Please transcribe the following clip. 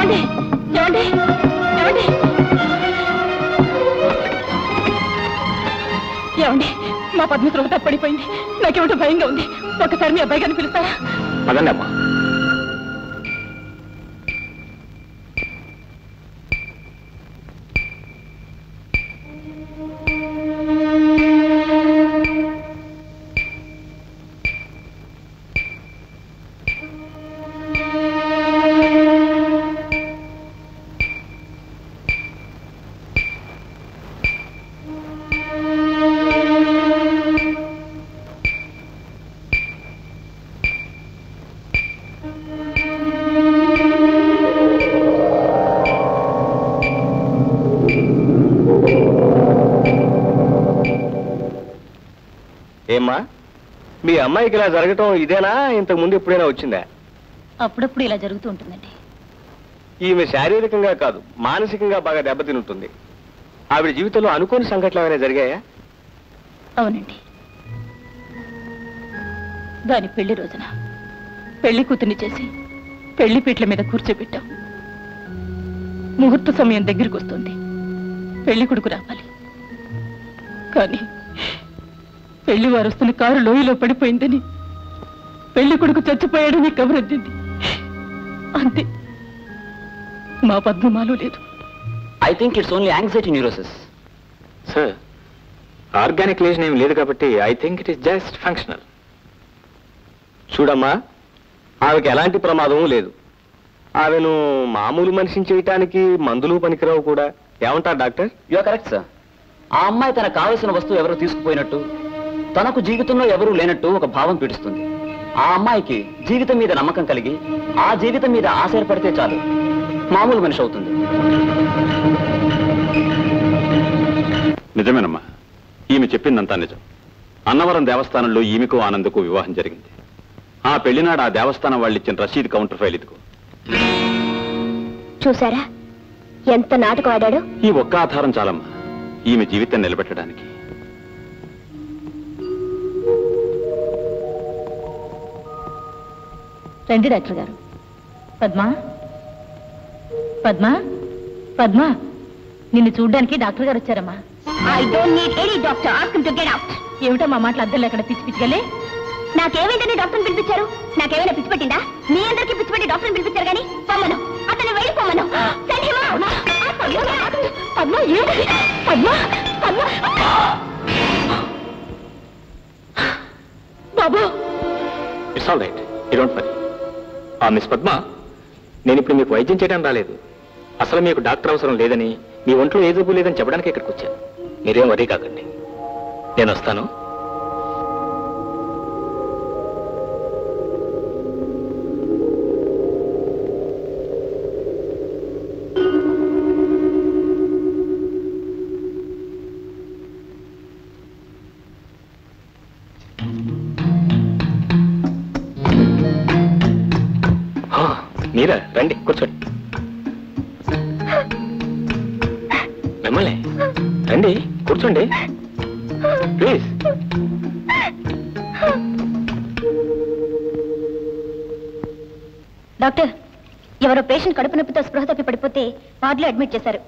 ఏమండి ఏమండి ఏమండి ఏమండి మా పద్మ స్పృహ తప్పడిపోయింది. నాకేమిటో భయంగా ఉంది. ఒక్కసారి మీ అబ్బాయి గారిని పిలుస్తారా? అదండి అమ్మా. ఏమ్మా, మీ అమ్మాయికి ఇలా జరగటం ఇదేనా? ఇంతకు ముందు ఎప్పుడైనా వచ్చిందా? అప్పుడప్పుడు ఇలా జరుగుతూ ఉంటుందండి. ఈమె శారీరకంగా కాదు, మానసికంగా బాగా దెబ్బతిని ఉంటుంది. ఆవిడ జీవితంలో అనుకోని సంఘటనలు ఏమైనా జరిగాయా? అవునండి. దాని పెళ్లి రోజున పెళ్లి కూతుర్ని చేసి పెళ్లి పీటల మీద కూర్చోబెట్టాం. ముహూర్త సమయం దగ్గరికి వస్తుంది. పెళ్లి కొడుకు రావాలి. కానీ పెళ్లి వారు వస్తున్న కారు లోయలో పడిపోయిందని, పెళ్లి కొడుకు చచ్చిపోయాడని కబురొద్దింది. అంతే. మా పద్మమాలో లేదు. I think it's only anxiety neurosis. Sir, organic lesion ఏమి లేదు కాబట్టి I think it is just functional. చూడమ్మా, ఆమెకి ఎలాంటి ప్రమాదము లేదు. ఆమెను మామూలు మనిషిని చేయటానికి మందులు పనికిరావు కూడా. ఏమంటారు doctor? You are correct sir. ఆ అమ్మాయి తనకు కావలసిన వస్తువు ఎవరు తీసుకుపోయినట్టు, తనకు జీవితంలో ఎవరూ లేనట్టు ఒక భావం పీడిస్తుంది. ఆ అమ్మాయికి జీవితం మీద నమ్మకం కలిగి ఆ జీవితం మీద ఆశ ఏర్పడితే చాలు, మామూలు మనిషి అవుతుంది. నిజమేనమ్మా, ఈమె చెప్పిందంతా నిజం. అన్నవరం దేవస్థానంలో ఈమెకు ఆనందకు వివాహం జరిగింది. ఆ పెళ్లినాడు ఆ దేవస్థానం వాళ్ళు ఇచ్చిన రసీదు కౌంటర్ ఫైల్ ఇదిగో. చూసారా ఎంత నాటకం ఆడాడు? ఈ ఒక్క ఆధారం చాలమ్మా ఈమె జీవితం నిలబెట్టడానికి. రండి డాక్టర్ గారు. పద్మా, పద్మా, పద్మా, నిన్ను చూడ్డానికి డాక్టర్ గారు వచ్చారమ్మా. I don't need any doctor. Ask him to get out. ఏమిటో మా మాటలు అద్దెలు ఎక్కడ పిచ్చి పిచ్చిగలే? నాకేమైందని డాక్టర్ని పిలిపించారు? నాకేమైనా పిచ్చి పెట్టిందా? మీ అందరికీ పిచ్చి పెట్టి డాక్టర్ని పిలిపించారు కానీ పొమ్మను, అతను వెళ్ళిపోమను. పద్మా, ఏమిటి? పద్మా, పద్మా, బాబు. It's all right, you don't worry. Miss Padma, నేను ఇప్పుడు మీకు వైద్యం చేయడం రాలేదు. అసలు మీకు డాక్టర్ అవసరం లేదని, మీ ఒంట్లో ఏ జబ్బు లేదని చెప్పడానికి ఇక్కడికి వచ్చాను. మీరేం వరీ కాకండి, నేను వస్తాను. మీరా? రండి, కూర్చోండి. మిమ్మల్ని రండి, కూర్చోండి ప్లీజ్. డాక్టర్, ఎవరో పేషెంట్ కడుపు నొప్పితో స్పృహ తప్పి పడిపోతే వార్డులో అడ్మిట్ చేశారు.